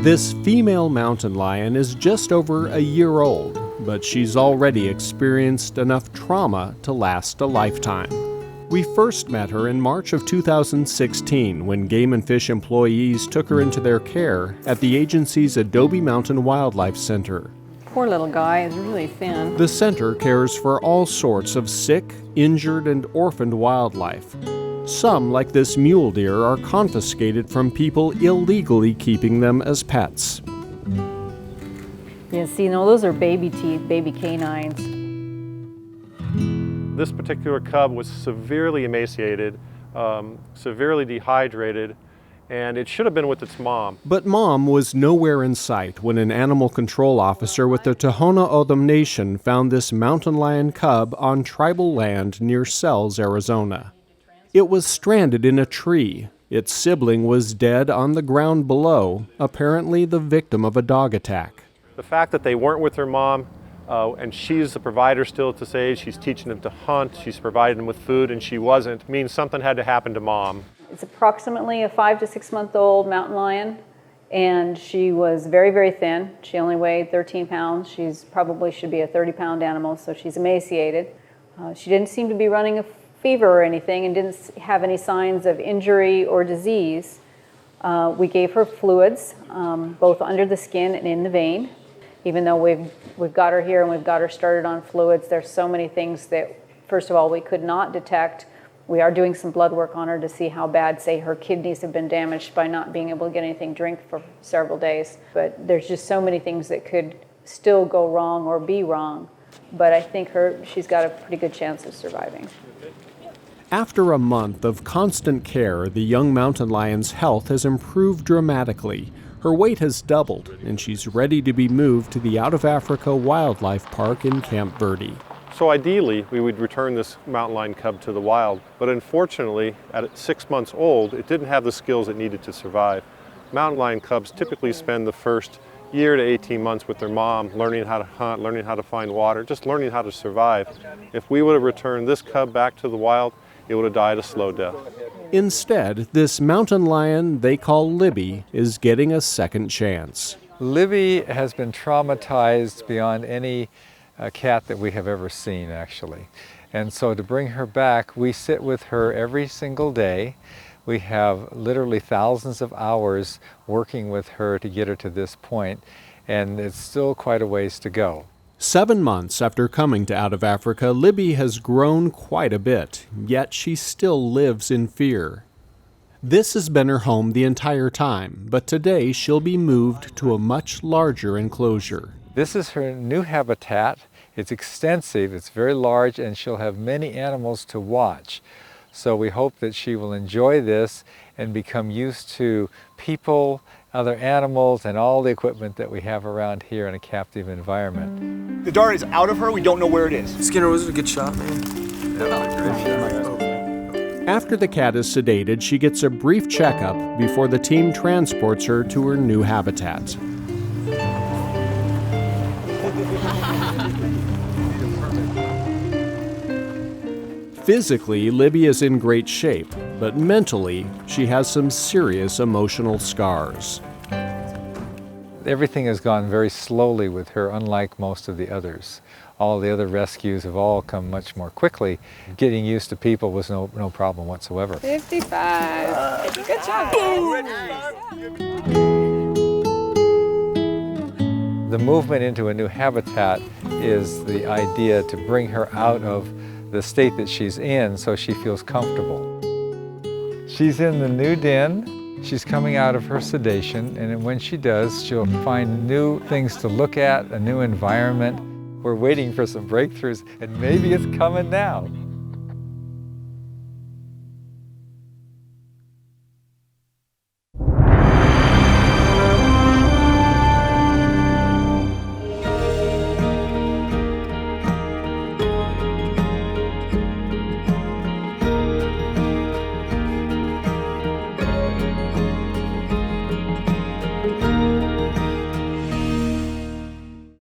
This female mountain lion is just over a year old, but she's already experienced enough trauma to last a lifetime. We first met her in March of 2016 when Game and Fish employees took her into their care at the agency's Adobe Mountain Wildlife Center. Poor little guy is really thin. The center cares for all sorts of sick, injured, and orphaned wildlife. Some, like this mule deer, are confiscated from people illegally keeping them as pets. Yeah, see, no, those are baby teeth, baby canines. This particular cub was severely emaciated, severely dehydrated, and it should have been with its mom. But Mom was nowhere in sight when an animal control officer with the Tohono Nation found this mountain lion cub on tribal land near Sells, Arizona. It was stranded in a tree. Its sibling was dead on the ground below, apparently the victim of a dog attack. The fact that they weren't with their mom, and she's the provider still at this age, she's teaching them to hunt, she's providing them with food, and she wasn't, means something had to happen to Mom. It's approximately a 5 to 6 month old mountain lion, and she was very, very thin. She only weighed 13 pounds. She's probably should be a 30-pound animal, so she's emaciated. She didn't seem to be running a fever or anything and didn't have any signs of injury or disease. We gave her fluids, both under the skin and in the vein. Even though we've got her here and we've got her started on fluids, there's so many things that, first of all, we could not detect. We are doing some blood work on her to see how bad, say, her kidneys have been damaged by not being able to get anything to drink for several days. But there's just so many things that could still go wrong or be wrong. But I think she's got a pretty good chance of surviving. After a month of constant care, the young mountain lion's health has improved dramatically. Her weight has doubled, and she's ready to be moved to the Out of Africa Wildlife Park in Camp Verde. So ideally, we would return this mountain lion cub to the wild, but unfortunately, at 6 months old, it didn't have the skills it needed to survive. Mountain lion cubs typically spend the first year to 18 months with their mom, learning how to hunt, learning how to find water, just learning how to survive. If we would have returned this cub back to the wild, it would have died a slow death. Instead, this mountain lion they call Libby is getting a second chance. Libby has been traumatized beyond any cat that we have ever seen, actually. And so to bring her back, we sit with her every single day. We have literally thousands of hours working with her to get her to this point, and it's still quite a ways to go. 7 months after coming to Out of Africa, Libby has grown quite a bit, yet she still lives in fear. This has been her home the entire time, but today she'll be moved to a much larger enclosure. This is her new habitat. It's extensive, it's very large, and she'll have many animals to watch. So we hope that she will enjoy this and become used to people, other animals, and all the equipment that we have around here in a captive environment. The dart is out of her, we don't know where it is. Skinner, was it a good shot, man? After the cat is sedated, she gets a brief checkup before the team transports her to her new habitat. Physically, Libby is in great shape, but mentally, she has some serious emotional scars. Everything has gone very slowly with her, unlike most of the others. All the other rescues have all come much more quickly. Getting used to people was no problem whatsoever. 55. Good job. The movement into a new habitat is the idea to bring her out of the state that she's in so she feels comfortable. She's in the new den. She's coming out of her sedation, and when she does, she'll find new things to look at, a new environment. We're waiting for some breakthroughs, and maybe it's coming now.